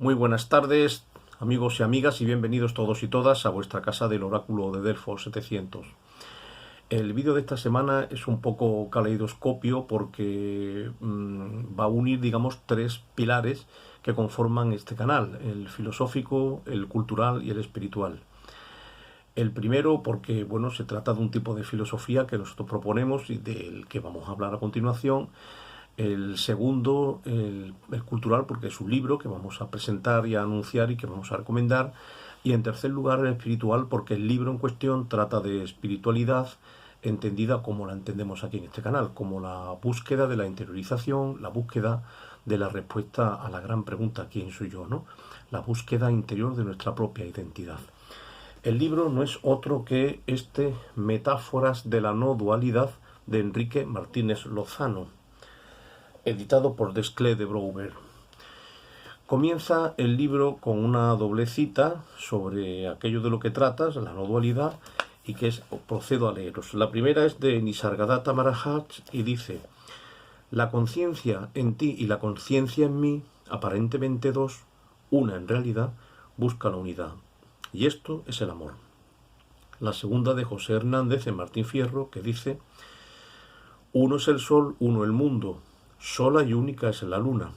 Muy buenas tardes, amigos y amigas, y bienvenidos todos y todas a vuestra casa del oráculo de Delfos 700. El vídeo de esta semana es un poco caleidoscopio porque va a unir, digamos, tres pilares que conforman este canal: el filosófico, el cultural y el espiritual. El primero porque, bueno, se trata de un tipo de filosofía que nosotros proponemos y del que vamos a hablar a continuación. El segundo, el cultural, porque es un libro que vamos a presentar y a anunciar y que vamos a recomendar. Y en tercer lugar, el espiritual, porque el libro en cuestión trata de espiritualidad entendida como la entendemos aquí en este canal, como la búsqueda de la interiorización, la búsqueda de la respuesta a la gran pregunta ¿quién soy yo?, ¿no? La búsqueda interior de nuestra propia identidad. El libro no es otro que Metáforas de la no dualidad, de Enrique Martínez Lozano, editado por Desclés de Brouwer. Comienza el libro con una doble cita sobre aquello de lo que tratas, la no dualidad, y que procedo a leeros. La primera es de Nisargadatta Maharaj y dice: la conciencia en ti y la conciencia en mí, aparentemente dos, una en realidad, busca la unidad. Y esto es el amor. La segunda de José Hernández en Martín Fierro, que dice: uno es el sol, uno el mundo, sola y única es la luna.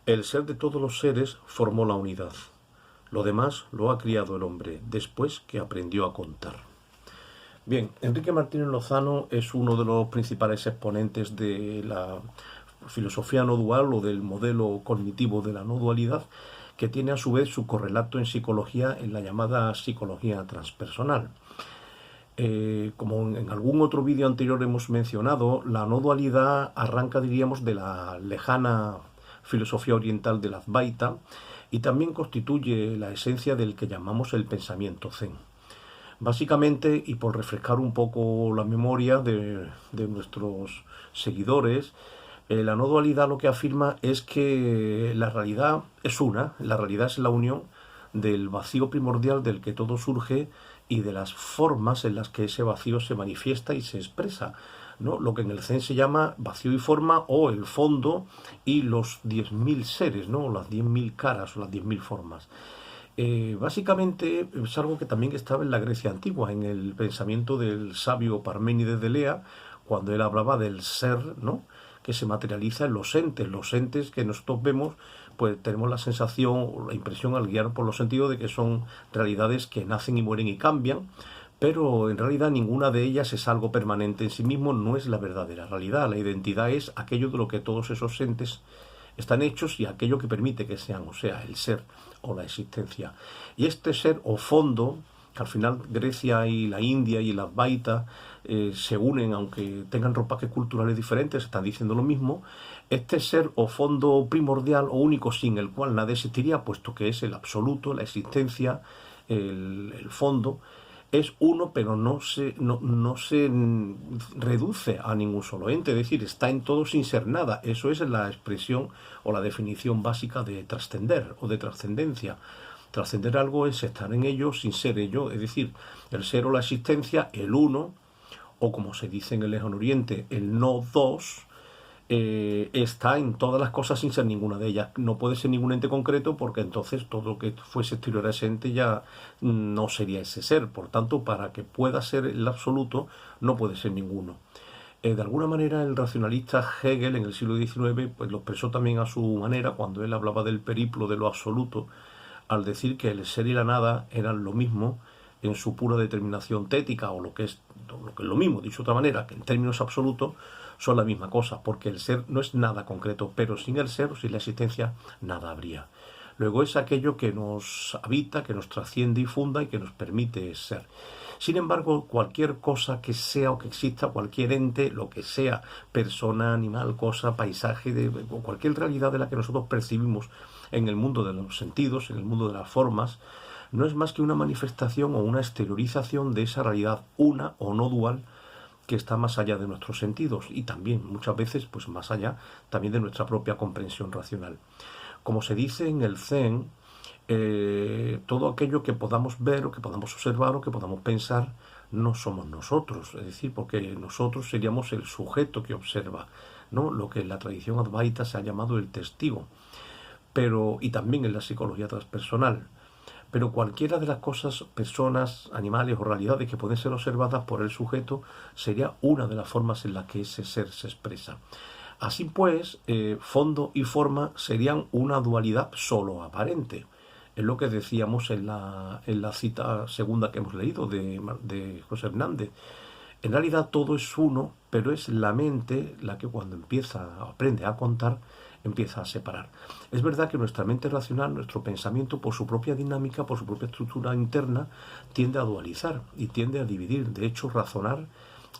El ser de todos los seres formó la unidad. Lo demás lo ha criado el hombre, después que aprendió a contar. Bien, Enrique Martínez Lozano es uno de los principales exponentes de la filosofía no dual o del modelo cognitivo de la no dualidad, que tiene a su vez su correlato en psicología en la llamada psicología transpersonal. Como en algún otro vídeo anterior hemos mencionado, la no dualidad arranca, diríamos, de la lejana filosofía oriental del Advaita y también constituye la esencia del que llamamos el pensamiento zen. Básicamente, y por refrescar un poco la memoria de nuestros seguidores, la no dualidad lo que afirma es que la realidad es una, la realidad es la unión del vacío primordial del que todo surge y de las formas en las que ese vacío se manifiesta y se expresa, ¿no? Lo que en el Zen se llama vacío y forma, o el fondo y los 10.000 seres, ¿no? Las 10.000 caras o las 10.000 formas. Básicamente es algo que también estaba en la Grecia antigua, en el pensamiento del sabio Parménides de Elea, cuando él hablaba del ser, ¿no?, que se materializa en los entes que nosotros vemos, pues tenemos la sensación o la impresión al guiar por los sentidos de que son realidades que nacen y mueren y cambian, pero en realidad ninguna de ellas es algo permanente en sí mismo, no es la verdadera realidad. La identidad es aquello de lo que todos esos entes están hechos y aquello que permite que sean, o sea, el ser o la existencia. Y este ser o fondo, que al final Grecia y la India y el Advaita se unen, aunque tengan ropajes culturales diferentes, están diciendo lo mismo. Este ser o fondo primordial o único sin el cual nada existiría, puesto que es el absoluto, la existencia, el fondo, es uno, pero no se reduce a ningún solo ente, es decir, está en todo sin ser nada. Eso es la expresión o la definición básica de trascender o de trascendencia. Trascender algo es estar en ello sin ser ello, es decir, el ser o la existencia, el uno, o como se dice en el Lejano Oriente, el no dos, está en todas las cosas sin ser ninguna de ellas. No puede ser ningún ente concreto, porque entonces todo lo que fuese exterior a ese ente ya no sería ese ser. Por tanto, para que pueda ser el absoluto, no puede ser ninguno. De alguna manera, el racionalista Hegel en el siglo XIX pues lo expresó también a su manera cuando él hablaba del periplo de lo absoluto, al decir que el ser y la nada eran lo mismo en su pura determinación tética, o lo que es lo mismo, dicho de otra manera, que en términos absolutos son la misma cosa, porque el ser no es nada concreto, pero sin el ser o sin la existencia nada habría. Luego es aquello que nos habita, que nos trasciende y funda y que nos permite ser. Sin embargo, cualquier cosa que sea o que exista, cualquier ente, lo que sea, persona, animal, cosa, paisaje, o cualquier realidad de la que nosotros percibimos en el mundo de los sentidos, en el mundo de las formas, no es más que una manifestación o una exteriorización de esa realidad una o no dual que está más allá de nuestros sentidos y también muchas veces pues más allá también de nuestra propia comprensión racional. Como se dice en el Zen, todo aquello que podamos ver o que podamos observar o que podamos pensar no somos nosotros, es decir, porque nosotros seríamos el sujeto que observa, ¿no?, lo que en la tradición Advaita se ha llamado el testigo. y también en la psicología transpersonal. Pero cualquiera de las cosas, personas, animales o realidades que pueden ser observadas por el sujeto sería una de las formas en las que ese ser se expresa. Así pues, fondo y forma serían una dualidad solo aparente. Es lo que decíamos en la cita segunda que hemos leído de José Hernández. En realidad todo es uno, pero es la mente la que cuando aprende a contar, empieza a separar. Es verdad que nuestra mente racional, nuestro pensamiento, por su propia dinámica, por su propia estructura interna, tiende a dualizar y tiende a dividir. De hecho, razonar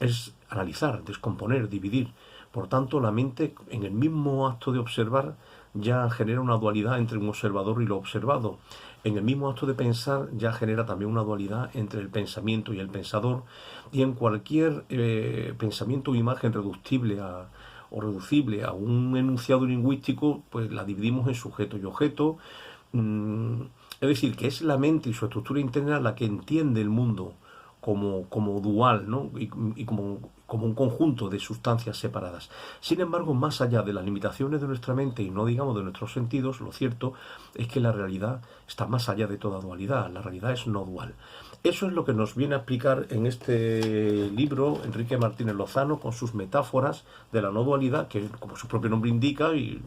es analizar, descomponer, dividir. Por tanto, la mente, en el mismo acto de observar, ya genera una dualidad entre un observador y lo observado. En el mismo acto de pensar ya genera también una dualidad entre el pensamiento y el pensador. Y en cualquier pensamiento o imagen reducible a un enunciado lingüístico, pues la dividimos en sujeto y objeto. Es decir, que es la mente y su estructura interna la que entiende el mundo como dual, ¿no? y como un conjunto de sustancias separadas. Sin embargo, más allá de las limitaciones de nuestra mente y no digamos de nuestros sentidos, lo cierto es que la realidad está más allá de toda dualidad. La realidad es no dual. Eso es lo que nos viene a explicar en este libro Enrique Martínez Lozano, con sus metáforas de la no dualidad, que como su propio nombre indica, y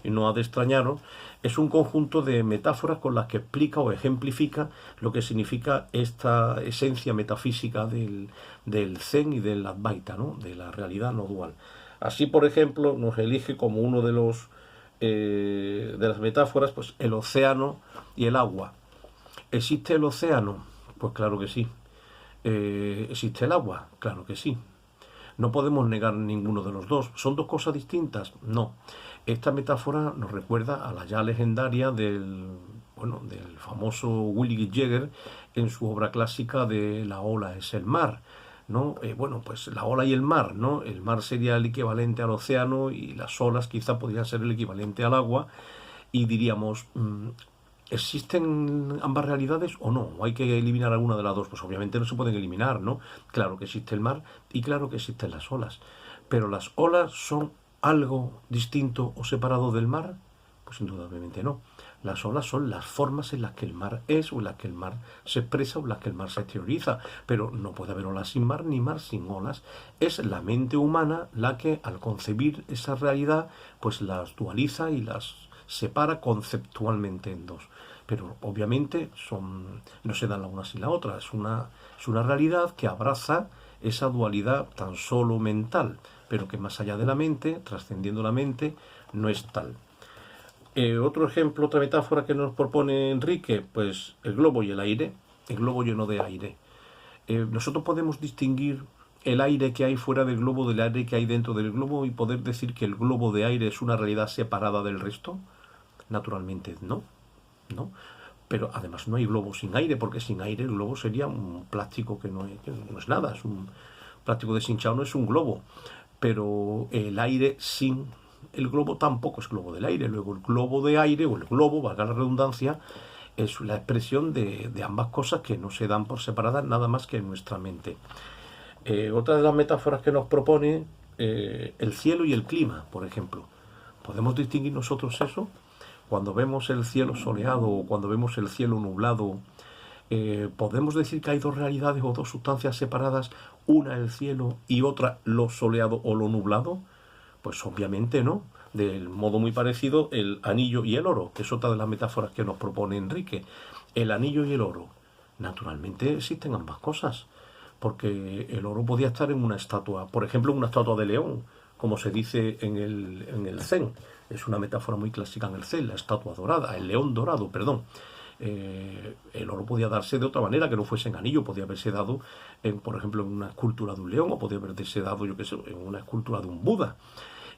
no ha de extrañaros, es un conjunto de metáforas con las que explica o ejemplifica lo que significa esta esencia metafísica del Zen y del Advaita, ¿no? De la realidad no dual. Así, por ejemplo, nos elige como uno de las metáforas, pues el océano y el agua. ¿Existe el océano? Pues claro que sí. ¿Existe el agua? Claro que sí. No podemos negar ninguno de los dos. ¿Son dos cosas distintas? No. Esta metáfora nos recuerda a la ya legendaria del famoso Willy Jäger en su obra clásica de La ola es el mar, ¿no? Pues la ola y el mar, ¿no? El mar sería el equivalente al océano y las olas quizá podrían ser el equivalente al agua, y diríamos, ¿existen ambas realidades o no? ¿O hay que eliminar alguna de las dos? Pues obviamente no se pueden eliminar, ¿no? Claro que existe el mar y claro que existen las olas. Pero ¿las olas son algo distinto o separado del mar? Pues indudablemente no. Las olas son las formas en las que el mar es, o en las que el mar se expresa, o en las que el mar se exterioriza. Pero no puede haber olas sin mar, ni mar sin olas. Es la mente humana la que, al concebir esa realidad, pues las dualiza y las separa conceptualmente en dos. Pero obviamente no se dan la una sin la otra. Es una realidad que abraza esa dualidad tan solo mental, pero que más allá de la mente, trascendiendo la mente, no es tal. Otro ejemplo, otra metáfora que nos propone Enrique, pues el globo y el aire, el globo lleno de aire. Nosotros podemos distinguir el aire que hay fuera del globo del aire que hay dentro del globo y poder decir que el globo de aire es una realidad separada del resto. Naturalmente no. Pero además no hay globo sin aire, porque sin aire el globo sería un plástico que no es nada, es un plástico deshinchado, no es un globo. Pero el aire sin el globo tampoco es globo del aire. Luego el globo de aire, o el globo, valga la redundancia, es la expresión de ambas cosas que no se dan por separadas nada más que en nuestra mente. Otra de las metáforas que nos propone, el cielo y el clima, por ejemplo. ¿Podemos distinguir nosotros eso? Cuando vemos el cielo soleado o cuando vemos el cielo nublado, ¿podemos decir que hay dos realidades o dos sustancias separadas, una el cielo y otra lo soleado o lo nublado? Pues obviamente no. Del modo muy parecido, el anillo y el oro, que es otra de las metáforas que nos propone Enrique. El anillo y el oro. Naturalmente existen ambas cosas, porque el oro podía estar en una estatua, por ejemplo, en una estatua de león, como se dice en el Zen. Es una metáfora muy clásica en el Zen, la estatua dorada, el león dorado, perdón. El oro podía darse de otra manera, que no fuese en anillo, podía haberse dado, por ejemplo, en una escultura de un león, o podía haberse dado, yo qué sé, en una escultura de un Buda.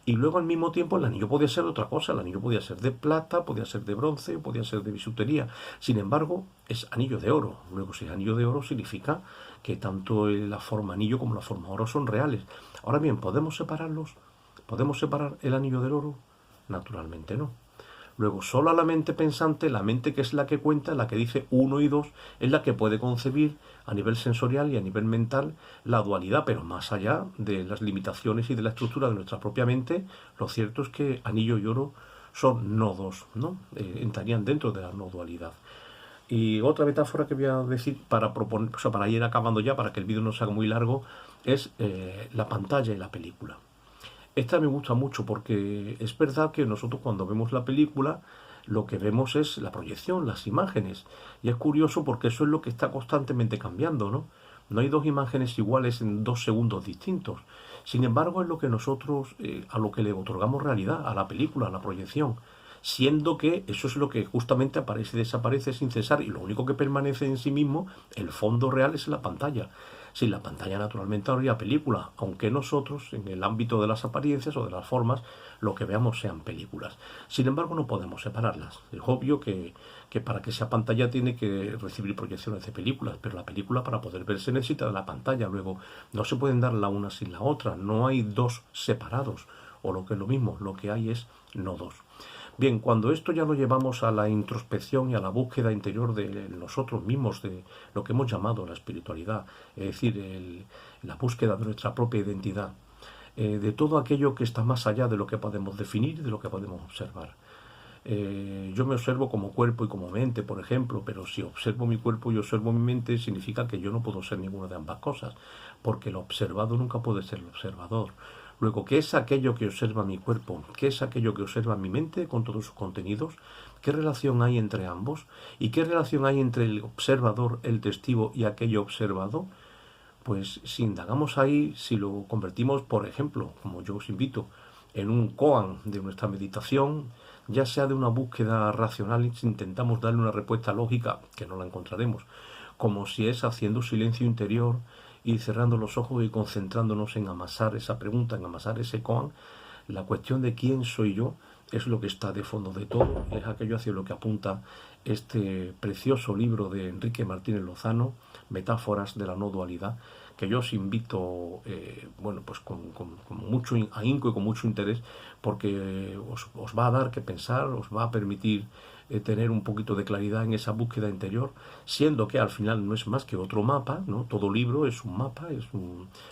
Y luego al mismo tiempo el anillo podía ser de otra cosa, el anillo podía ser de plata, podía ser de bronce, podía ser de bisutería. Sin embargo, es anillo de oro. Luego, si es anillo de oro, significa que tanto la forma anillo como la forma oro son reales. Ahora bien, ¿podemos separarlos? ¿Podemos separar el anillo del oro? Naturalmente no. Luego, solo la mente pensante, la mente que es la que cuenta, la que dice uno y dos, es la que puede concebir a nivel sensorial y a nivel mental la dualidad, pero más allá de las limitaciones y de la estructura de nuestra propia mente, lo cierto es que anillo y oro son nodos, ¿no? Entrarían dentro de la no dualidad. Y otra metáfora que voy a decir para proponer, o sea, para ir acabando ya, para que el vídeo no se haga muy largo, es la pantalla y la película. Esta me gusta mucho porque es verdad que nosotros cuando vemos la película lo que vemos es la proyección, las imágenes. Y es curioso porque eso es lo que está constantemente cambiando, ¿no? No hay dos imágenes iguales en 2 segundos distintos. Sin embargo, es lo que nosotros, a lo que le otorgamos realidad, a la película, a la proyección. Siendo que eso es lo que justamente aparece y desaparece sin cesar y lo único que permanece en sí mismo, el fondo real, es la pantalla. Sin la pantalla naturalmente habría película, aunque nosotros en el ámbito de las apariencias o de las formas lo que veamos sean películas. Sin embargo no podemos separarlas. Es obvio que para que sea pantalla tiene que recibir proyecciones de películas, pero la película para poder verse necesita de la pantalla. Luego no se pueden dar la una sin la otra, no hay dos separados, o lo que es lo mismo, lo que hay es no dos. Bien, cuando esto ya lo llevamos a la introspección y a la búsqueda interior de nosotros mismos, de lo que hemos llamado la espiritualidad, es decir, la búsqueda de nuestra propia identidad, de todo aquello que está más allá de lo que podemos definir y de lo que podemos observar. Yo me observo como cuerpo y como mente, por ejemplo, pero si observo mi cuerpo y observo mi mente, significa que yo no puedo ser ninguna de ambas cosas, porque el observado nunca puede ser el observador. Luego, ¿qué es aquello que observa mi cuerpo? ¿Qué es aquello que observa mi mente con todos sus contenidos? ¿Qué relación hay entre ambos? ¿Y qué relación hay entre el observador, el testigo y aquello observado? Pues si indagamos ahí, si lo convertimos, por ejemplo, como yo os invito, en un koan de nuestra meditación, ya sea de una búsqueda racional, si intentamos darle una respuesta lógica, que no la encontraremos, como si es haciendo silencio interior y cerrando los ojos y concentrándonos en amasar esa pregunta, en amasar ese koan, la cuestión de quién soy yo es lo que está de fondo de todo, es aquello hacia lo que apunta este precioso libro de Enrique Martínez Lozano, Metáforas de la no dualidad, que yo os invito, bueno, pues con mucho ahínco y con mucho interés, porque os va a dar que pensar, os va a permitir tener un poquito de claridad en esa búsqueda interior, siendo que al final no es más que otro mapa, ¿no? Todo libro es un mapa,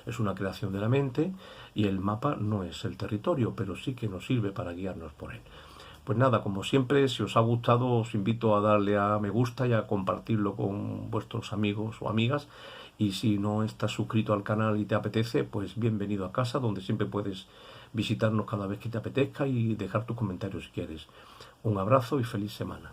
es una creación de la mente, y el mapa no es el territorio, pero sí que nos sirve para guiarnos por él. Pues nada, como siempre, si os ha gustado, os invito a darle a me gusta y a compartirlo con vuestros amigos o amigas. Y si no estás suscrito al canal y te apetece, pues bienvenido a casa, donde siempre puedes visitarnos cada vez que te apetezca y dejar tus comentarios si quieres. Un abrazo y feliz semana.